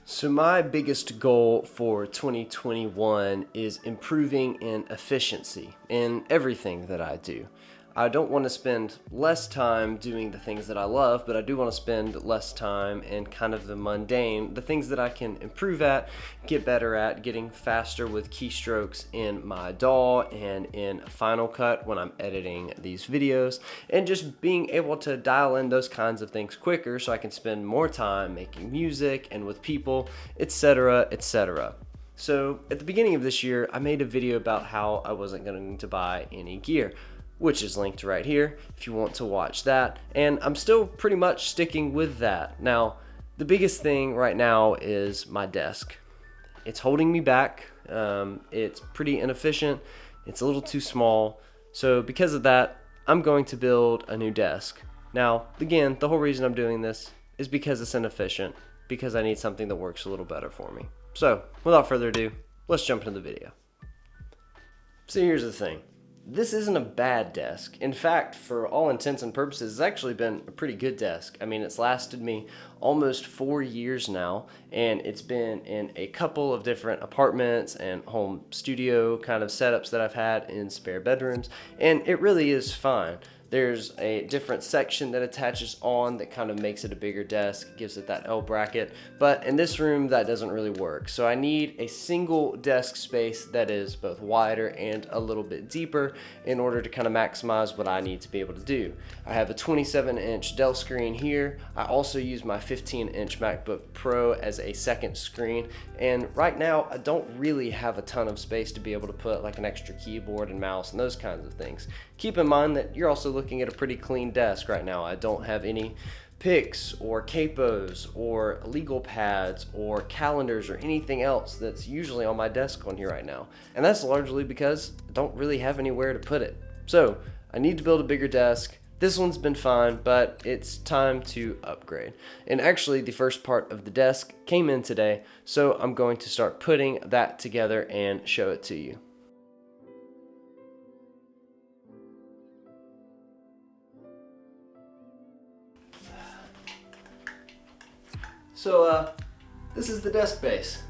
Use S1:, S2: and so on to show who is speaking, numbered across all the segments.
S1: So my biggest goal for 2021 is improving in efficiency in everything that I do. I don't want to spend less time doing the things that I love, but I do want to spend less time in kind of the mundane, the things that I can improve at, get better at, getting faster with keystrokes in my DAW and in Final Cut when I'm editing these videos, and just being able to dial in those kinds of things quicker so I can spend more time making music and with people, etc., etc. So at the beginning of this year, I made a video about how I wasn't going to buy any gear, which is linked right here if you want to watch that. And I'm still pretty much sticking with that. Now, the biggest thing right now is my desk. It's holding me back. It's pretty inefficient. It's a little too small. So because of that, I'm going to build a new desk. Now, again, the whole reason I'm doing this is because it's inefficient, because I need something that works a little better for me. So, without further ado, let's jump into the video. So here's the thing. This isn't a bad desk. In fact, for all intents and purposes, it's actually been a pretty good desk. I mean, it's lasted me almost 4 years now, and it's been in a couple of different apartments and home studio kind of setups that I've had in spare bedrooms, and it really is fine. There's a different section that attaches on that kind of makes it a bigger desk, gives it that L bracket, but in this room that doesn't really work. So I need a single desk space that is both wider and a little bit deeper in order to kind of maximize what I need to be able to do. I have a 27-inch Dell screen here. I also use my 15-inch MacBook Pro as a second screen, and right now I don't really have a ton of space to be able to put like an extra keyboard and mouse and those kinds of things. Keep in mind that you're also looking at a pretty clean desk right now. I don't have any picks or capos or legal pads or calendars or anything else that's usually on my desk on here right now. And that's largely because I don't really have anywhere to put it. So I need to build a bigger desk. This one's been fine, but it's time to upgrade. And actually the first part of the desk came in today, so I'm going to start putting that together and show it to you. So this is the desk base.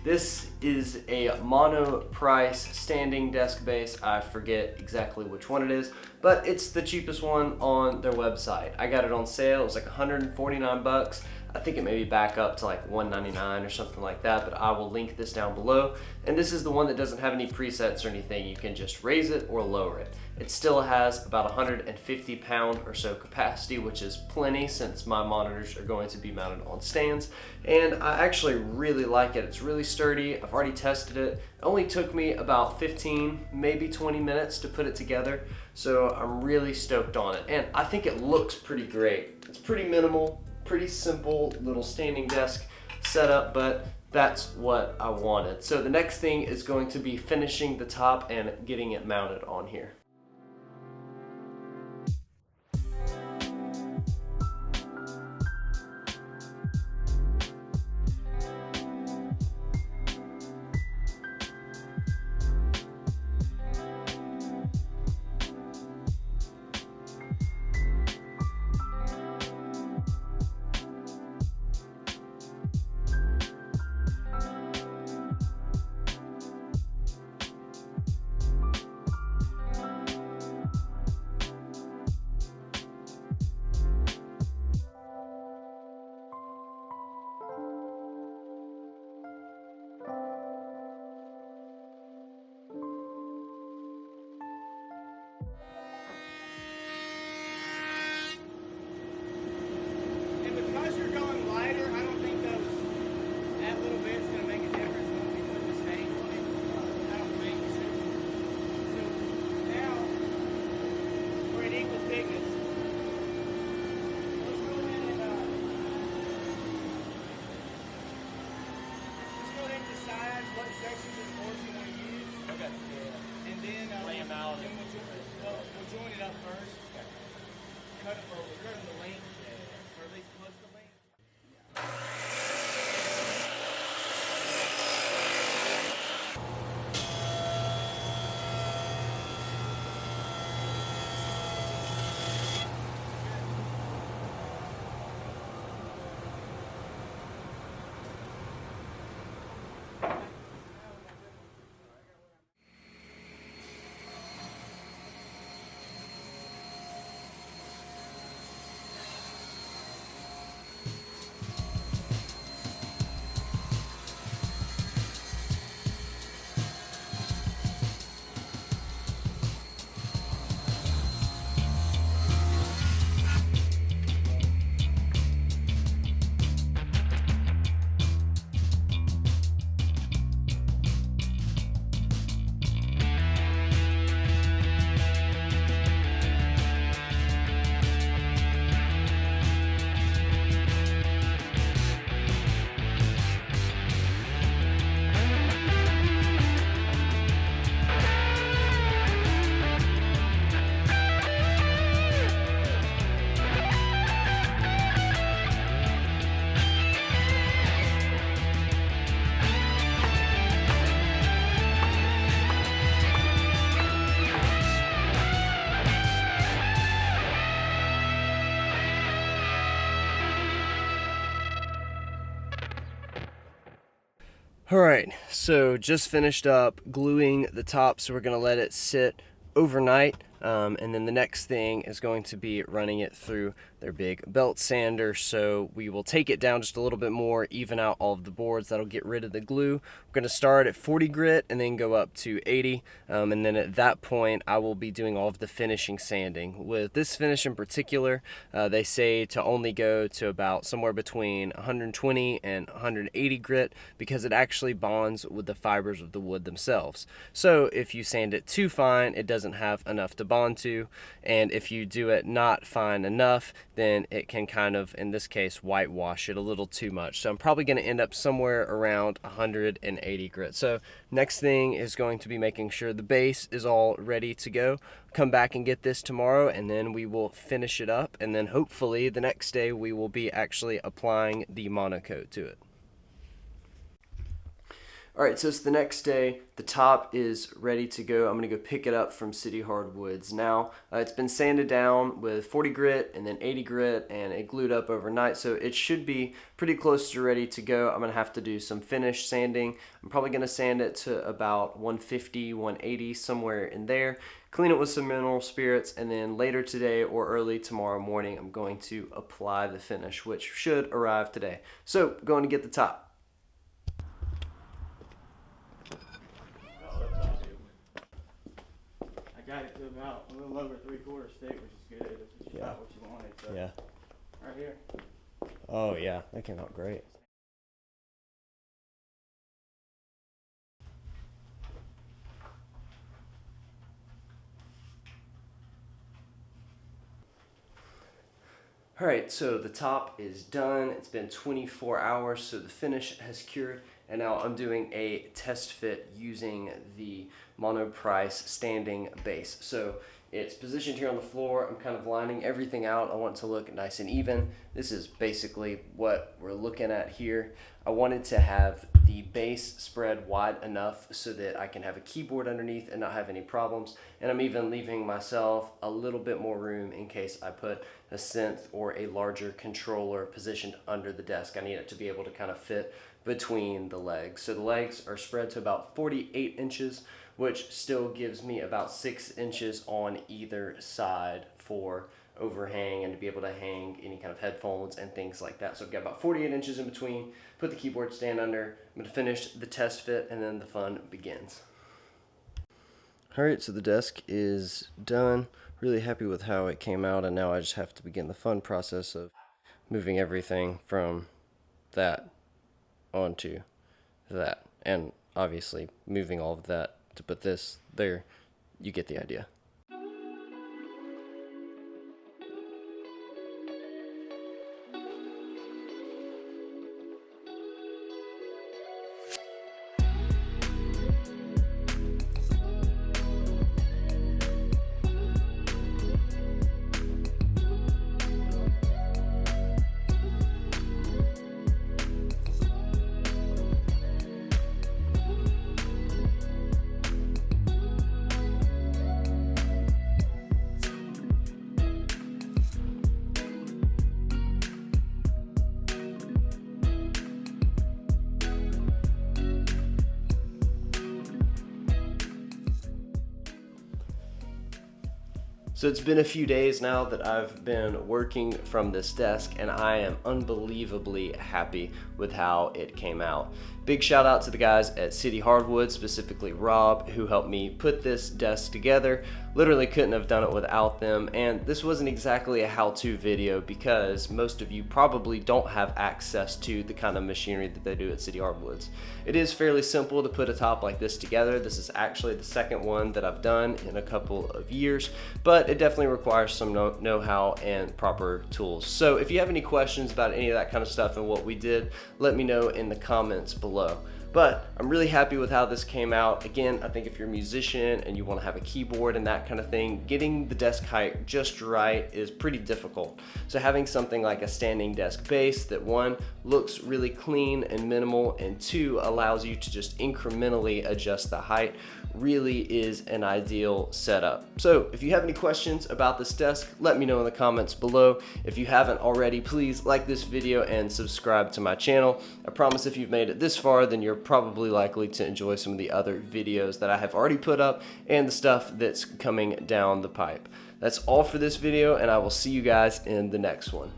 S1: This is a mono price standing desk base. I forget exactly which one it is, but it's the cheapest one on their website. I got it on sale. It was like 149 bucks. I think it may be back up to like 199 or something like that, but I will link this down below. And this is the one that doesn't have any presets or anything. You can just raise it or lower it. It still has about 150 pound or so capacity, which is plenty since my monitors are going to be mounted on stands. And I actually really like it. It's really sturdy. I've already tested it. It only took me about 15, maybe 20 minutes to put it together. So I'm really stoked on it. And I think it looks pretty great. It's pretty minimal, pretty simple little standing desk setup, but that's what I wanted. So the next thing is going to be finishing the top and getting it mounted on here.
S2: cut it the length, or at least close to the length.
S1: All right, so just finished up gluing the top, so we're gonna let it sit overnight. And then the next thing is going to be running it through their big belt sander. So we will take it down just a little bit more, even out all of the boards. That'll get rid of the glue. We're going to start at 40 grit and then go up to 80. And then at that point, I will be doing all of the finishing sanding. With this finish in particular, they say to only go to about somewhere between 120 and 180 grit because it actually bonds with the fibers of the wood themselves. So if you sand it too fine, it doesn't have enough to bond to, and if you do it not fine enough, then it can kind of, in this case, whitewash it a little too much. So I'm probably going to end up somewhere around 180 grit. So next thing is going to be making sure the base is all ready to go. Come back and get this tomorrow, and then we will finish it up, and then hopefully the next day we will be actually applying the monocoat to it. All right, so it's the next day. The top is ready to go. I'm gonna go pick it up from City Hardwoods now. It's been sanded down with 40 grit and then 80 grit, and it glued up overnight, so it should be pretty close to ready to go. I'm gonna have to do some finish sanding. I'm probably gonna sand it to about 150, 180, somewhere in there. Clean it with some mineral spirits, and then later today or early tomorrow morning, I'm going to apply the finish, which should arrive today. So, going to get the top.
S2: Got it to about a little over 3/4 stick, which is good. That's about what you wanted. So.
S1: Yeah.
S2: Right here.
S1: Oh yeah, that came out great. All right, so the top is done. It's been 24 hours, so the finish has cured, and now I'm doing a test fit using the Monoprice standing base. So it's positioned here on the floor. I'm kind of lining everything out. I want it to look nice and even. This is basically what we're looking at here. I wanted to have the base spread wide enough so that I can have a keyboard underneath and not have any problems. And I'm even leaving myself a little bit more room in case I put a synth or a larger controller positioned under the desk. I need it to be able to kind of fit between the legs. So the legs are spread to about 48 inches, which still gives me about 6 inches on either side for overhang and to be able to hang any kind of headphones and things like that. So I've got about 48 inches in between. Put the keyboard stand under. I'm going to finish the test fit, and then the fun begins. All right, so the desk is done. Really happy with how it came out, and now I just have to begin the fun process of moving everything from that onto that, and obviously moving all of that to put this there. You get the idea. So it's been a few days now that I've been working from this desk, and I am unbelievably happy with how it came out. Big shout out to the guys at City Hardwood, specifically Rob, who helped me put this desk together. Literally couldn't have done it without them, and this wasn't exactly a how-to video because most of you probably don't have access to the kind of machinery that they do at City Hardwoods. It is fairly simple to put a top like this together. This is actually the second one that I've done in a couple of years, but it definitely requires some know-how and proper tools. So if you have any questions about any of that kind of stuff and what we did, let me know in the comments below. But I'm really happy with how this came out. Again, I think if you're a musician and you want to have a keyboard and that kind of thing, getting the desk height just right is pretty difficult. So having something like a standing desk base that, one, looks really clean and minimal, and two, allows you to just incrementally adjust the height, really is an ideal setup. So if you have any questions about this desk, let me know in the comments below. If you haven't already, please like this video and subscribe to my channel. I promise if you've made it this far, then you're probably likely to enjoy some of the other videos that I have already put up and the stuff that's coming down the pipe. That's all for this video, and I will see you guys in the next one.